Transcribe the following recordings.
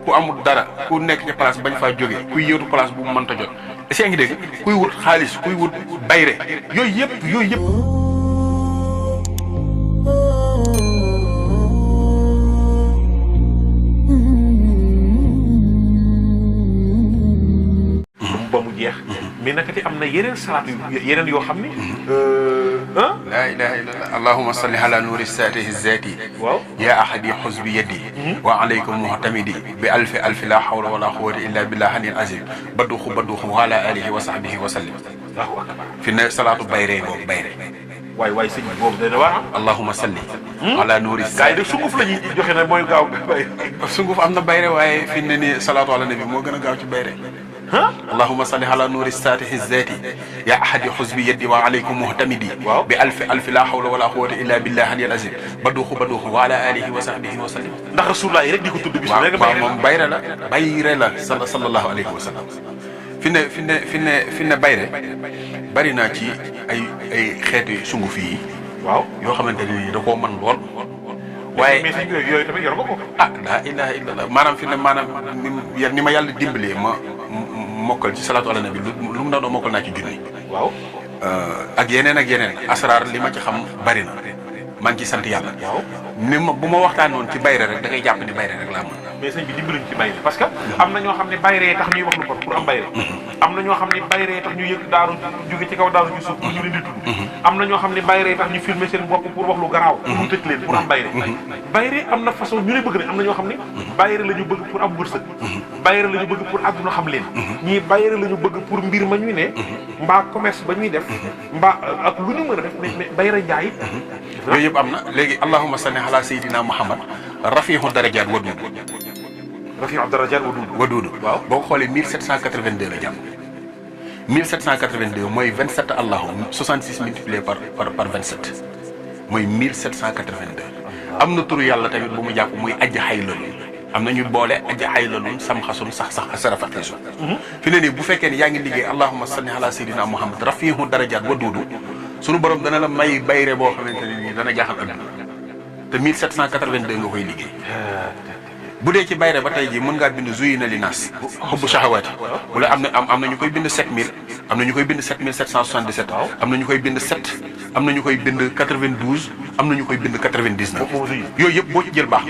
ku amul dara ku nekk ci place bañ faa jógee kuy yóotu place bu mu mënta jot est-ce que ngi dégg kuy wut xaalis kuy wut bayre yooyu yëpp ba mu jeex mais naka ti am na yeneen salaat yeneen yoo xam ne laa ilaha illallah allahumma salli ala nuuri saatihi zati waaw yaa ahadi xusbi yadi wa alaykum muhtamidi bi alfi la hawla wala quwwata illa billah hanil azim baduxu wa ala alihi wa sahbihi wa sallim Allahu akbar fi ne salaatu bayre boobu bayre waay sëñ bi boobu dana war allahumma salli ala nuuri gars yi de sunguf la ñuy joxe na mooy gaaw sunguf am na bayre waaye fi ne ni salaatu ala nabi moo gën a gaaw ci bayre اللهم صل على نور الساتح الذاتي يا أحد حزبي يدي وعليكم مهتمدي بألف لا حول ولا قوة إلا بالله العلي العظيم بدوخ وعلى آله وصحبه وسلم ndax rasulullah rek di ko tudd bis rek moom bayre la sallallahu alayhi wa sallam fi ne bayre bari naa ci ay xeeti sunguf yi waaw yoo xamante ne da koo mën lool waaye mais si yooyu tamit yor nga ko la ilaha illallah maanaam fi ne maanaam ni ma yàlla dimbalee ma mokkal ci salaatu ala nabi lu mu doon mokkal naa ci junni waaw ak yeneen asraar li ma ci xam bari na maa ngi ci sant yàlla ni ma bu ma waxtaanoon ci bayre rek da ngay jàpp ni bayre rek laa mën mais sëñ bi dimbaluñ ci bayre parce que am na ñoo xam ne bayre tax ñuy wax lu bon pour am bayre am na ñoo xam ne bayre tax ñu yëg daaru jóge ci kaw daaru ci suuf pour ñu leen di tudd am na ñoo xam ne bayre tax ñu filmer seen bopp pour wax lu garaaw pour mu tëj leen pour am bayre bayre am na façon ñu ne bëgg ne am na ñoo xam ne bayre la ñu bëgg pour am wërsëg bayre la ñu bëgg pour àdduna xam leen ñii bayre la ñu bëgg pour mbir ma ñuy ne mbaa commerce ba ñuy def mbaa ak lu ñu mën a def mais bayre njaay yooyu yëpp am na léegi allahumma salli ala sayyidina muhammad rafiihu darajaat waduud rafiihu darajaat waduud waaw boo ko xoolee 1782 la jàpp 1782 mooy 27 allahu 66 multiplié par 27 mooy 1782 am na turu yàlla tamit bu mu jàpp muy ajj xaylalun am na ñu boole ajj xaylalun sam xasun sax sarafatisu fi ne nii bu fekkee ne yaa ngi liggéey allahumma salli ala sayyidina muhammad rafiihu darajaat waduud sunu borom dana la may bayre boo xamante ne nii dana jaaxal adduna te 1782 nga koy liggéey bu dee ci bayre ba tey jii mën ngaa bind zuyina li naas xubbu shahawaati wala am na ñu koy bind 7000 am na ñu koy bind 7777 am na ñu koy bind 7 am na ñu koy bind 92 am na ñu koy bind 99 yooyu yëpp boo ci jël baax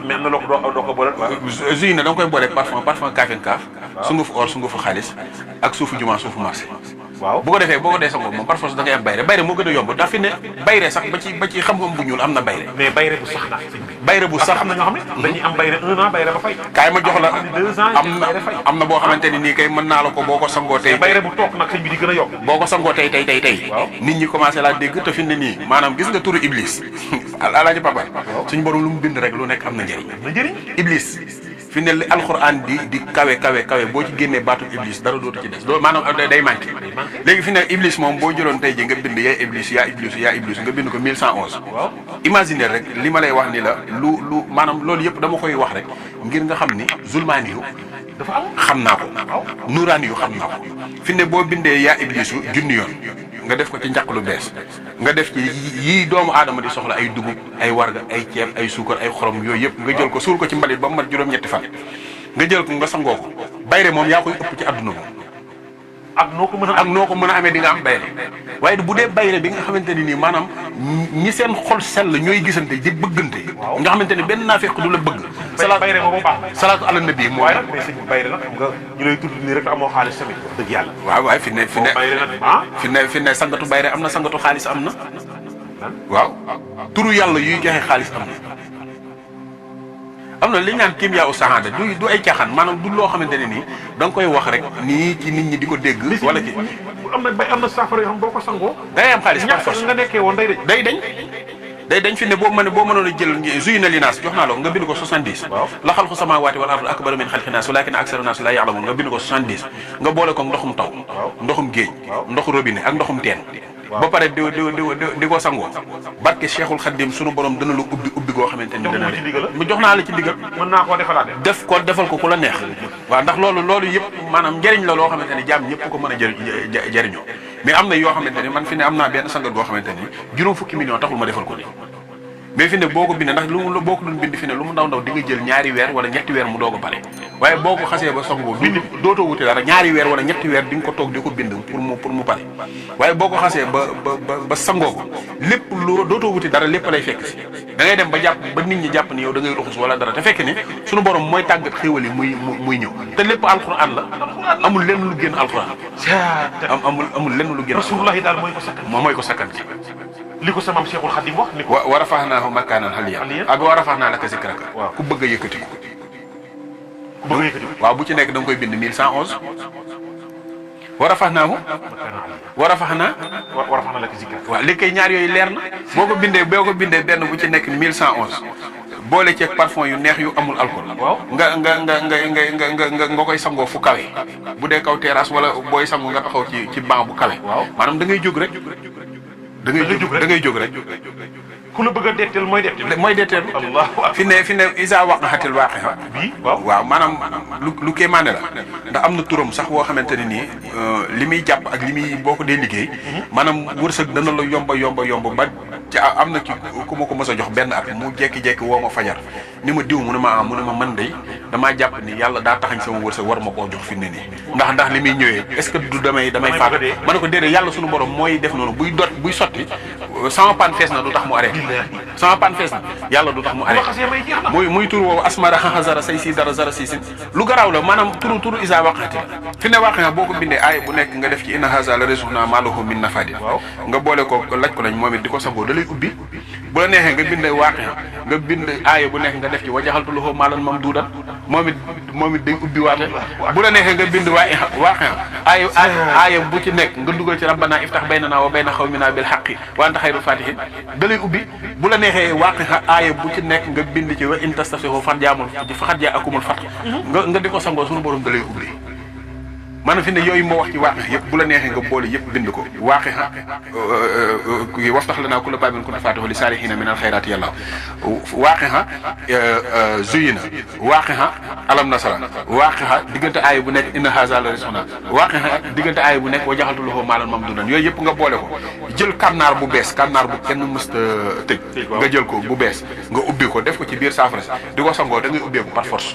mais na loo ko boole zuyina da nga koy boole parfum kaafin kaaf sungufu or sungufu xaalis ak suufu jumaa suufu marché waaw bu ko defee boo ko dee sangoo moom par force da ngay am bayre moo gën a yomb ndax fi ne bayre sax ba ci xam-xam bu ñuul am na bayre mais bayre bu sax na bayre bu sax am na ñoo xam ne dañuy am bayre 1 an bayre ba fay kaay ma jox la 2 ans am na boo xamante ni nii kay mën naa la ko boo ko sangoo tey bayre bu toog nag sëñ bi di gën a yokk boo ko sangoo tey nit ñi commencé laa dégg te fi ne nii maanaam gis nga turu iblis alaaji papa suñu borom lu mu bind rek lu nekk am na njëriñ iblis fi ne li alxuraan di kawe boo ci génnee baatu iblis dara dootu ci des loolu maanaam day manqué léegi fi ne iblis moom boo jëloon tey ji nga bind yaa iblis nga bind ko 1111 imaginer rek li ma lay wax ni la lu maanaam loolu yëpp dama koy wax rek ngir nga xam ni zulmaani yu dafa am xam naa ko nuuraani yu xam naa ko fi ne boo bindee yaa iblisu junni yoon nga def ko ci njaq lu bees nga def ci yii doomu aadama di soxla ay dugub ay warga ay ceeb ay suukar ay xorom yooyu yëpp nga jël ko suul ko ci mbalit ba mu mat juróom-ñetti fan nga jël ko nga sangoo ko bayre moom yaa koy ëpp ci àdduna moom ak noo ko mën a amee di nga am bayre waaye bu dee bayre bi nga xamante ni nii maanaam ñi seen xol sell ñooy gisante di bëggante nga xamante ni benn naafeq du la bëgg bayre boobu baax salaatu ala nabi moo waaye nag mais sëñ bayre nag nga ñu lay tudd nii rek amoo xaalis tamit dëgg yàlla waaye fi ne sangatu bayre am na sangatu xaalis am na waaw turu yàlla yuy joxe xaalis am na li ñu naan kim yaa u saxaada du ay caaxaan maanaam du loo xamante ne nii da nga koy wax rek nii ci nit ñi di ko dégg wala ci am na saafara yoo xam boo ko sangoo day am xaalis par force nga nekkee woon day dañ fi ne boo mënoon a jël zuyina li naas jox naa la nga bind ko 70 la xalqu samaawaati wal ardi akbaru min xalqi naas walakin aksara naas laa ya'lamuun nga bind ko 70 nga boole ko ndoxum taw ndoxum géej ndoxu robinet ak ndoxum teen ba pare di ko sangoo barke Cheikhul Khadim sunu borom dana la ubbi goo xamante ni dana mu jox naa la ci digal mën naa koo defalaat defal ko ku la neex waaw ndax loolu yëpp maanaam njëriñ la loo xamante ni jaam ñëpp ko mën a jëriñoo mais am na yoo xamante ni man fi ne am naa benn sangat boo xamante ni juróom fukki million taxul ma defal ko ni mais fi ne boo ko bindee ndax lu boo ko doon bind fi ne lu mu ndaw ndaw di nga jël ñaari weer wala ñetti weer mu doog a pare waaye boo ko xasee ba songoo bind dootoo wuti dara ñaari weer wala ñetti weer di nga ko toog di ko bind pour mu pare waaye boo ko xasee ba sangoo ko lépp loo dootoo wuti dara lépp lay fekk si da ngay dem ba jàpp ba nit ñi jàpp ni yow da ngay luxus wala dara te fekk ne suñu borom mooy tàggat xéewal yi muy ñëw te lépp alquran la amul lenn lu génn alquran amul lenn lu génn rasulullahi daal mooy ko sakkan mooy ko sakkan ci li ko sama Cheikhul Khadim wax ni ko wa rafahnaahu makaanan aliyyan ak wa rafahnaa laka zikraka ku bëgg a yëkkati ko waaw bu ci nekk da nga koy bind 1111 wa rafahnaahu laka zikraka waaw li koy ñaar yooyu leer na boo ko bindee benn bu ci nekk 1111 boole ceeg parfum yu neex yu amul alcool nga koy sangoo fu kawe bu dee kaw terrasse wala booy sangu nga taxaw ci banc bu kawe maanaam da ngay jóg rek da ngay jóg rek ku la bëgg a detteel mooy detteel Allahu akbar fi ne isa waqatil waqi'a bii waaw maanaam lu kéemaane la ndax am na turam sax woo xamante ne nii li muy jàpp ak li muy boo ko dee liggéey maanaam wërsëg dana la yomba ba ci am na ki ku ma ko mës a jox benn at mu jekki-jekki woo ma fajar ni ma diw mu ne ma man day damaa jàpp ni yàlla daa taxañ sama wërsëg war ma koo jox fi ne nii ndax li muy ñëwee est-ce que du damay faatu ma ne ko déedéet yàlla suñu borom mooy def noonu buy sotti sama pan fees na du tax mu arrêté sama pan fees na yàlla du tax mu arrêté muy tur woowu asmara xaxazara say si dara zara si lu garaaw la maanaam turu isa waqati la fi ne waqi boo ko bindee aaya bu nekk nga def ci inna haza la rizquna ma lahu min nafadin nga boole ko laj ko lañ moom it di ko sagoo da lay ubbi bu la neexee nga bind waqi nga bind aaya bu nekk nga def ci wajaxaltu lahu maalan mamduudan moom it day ubbi waate bu la neexee nga bind waqi aaya bu ci nekk nga dugal ci rabbana iftax baynana wa bayna xawmina bil haqqi wa anta xayru fatihin da lay ubbi bu la neexee waqi aaya bu ci nekk nga bind ci wa in tastaftihu faqad jaakumul fath nga di ko sangoo suñu borom da lay ubbi maanaam fi ne yooyu moo wax ci waaqi yëpp bu la neexee nga boole yëpp bind ko waaqi waftax lanaa kulla baabin kunta faatihahu li saalihiina min alxayraati yàlla waaqi zuyina waaqi alam nasara waaqi diggante aaya bu nekk inna haazaa la rizqunaa waaqi diggante aaya bu nekk wa jaxaltu lahu maalan mamduudan yooyu yëpp nga boole ko jël kànnaar bu bees kànnaar bu kenn mësta tëj nga jël ko bu bees nga ubbi ko def ko ci biir saafara si di ko sangoo da ngay ubbee ko par force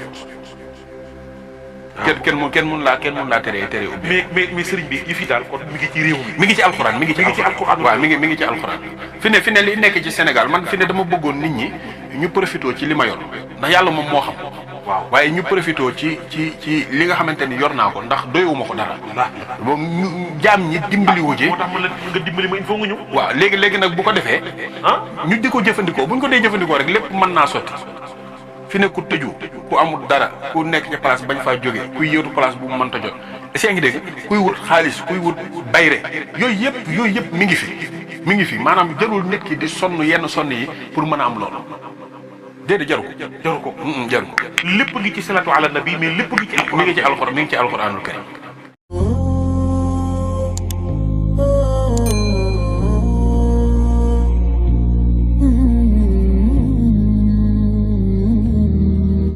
kenn mun laa tere ubbi. mais sëriñ bi yëf yi daal kon mi ngi ci réew mi. mi ngi ci alxuraan waaw mi ngi ci alxuraan. fi ne li nekk ci Sénégal man fi ne dama bëggoon nit ñi ñu profité ci li ma yor ndax yàlla moom moo xam. waaw waaye ñu profité ci li nga xamante ni yor naa ko ndax doyuma ko dara. waaw jaam ñi dimbali wu ji. moo tax nga dimbali ma il faut nga ñëw. waaw léegi nag bu ko defee. ñu di ko jëfandikoo bu ñu ko dee jëfandikoo rek lépp mën naa sotti. fi ne ku tëju ku amul dara ku nekk ci place bañ faa jógee kuy yëtu place bu mu mënta jot est-ce que ngi dégg kuy wut xaalis kuy wut bayre yooyu yëpp mi ngi fi maanaam jarul nit ki di sonn yenn sonn yi pour mën a am loolu déedéet jaru ko lépp ngi ci salatu ala nabi mais lépp ngi ci alxuraan mi ngi ci alxuraanul karim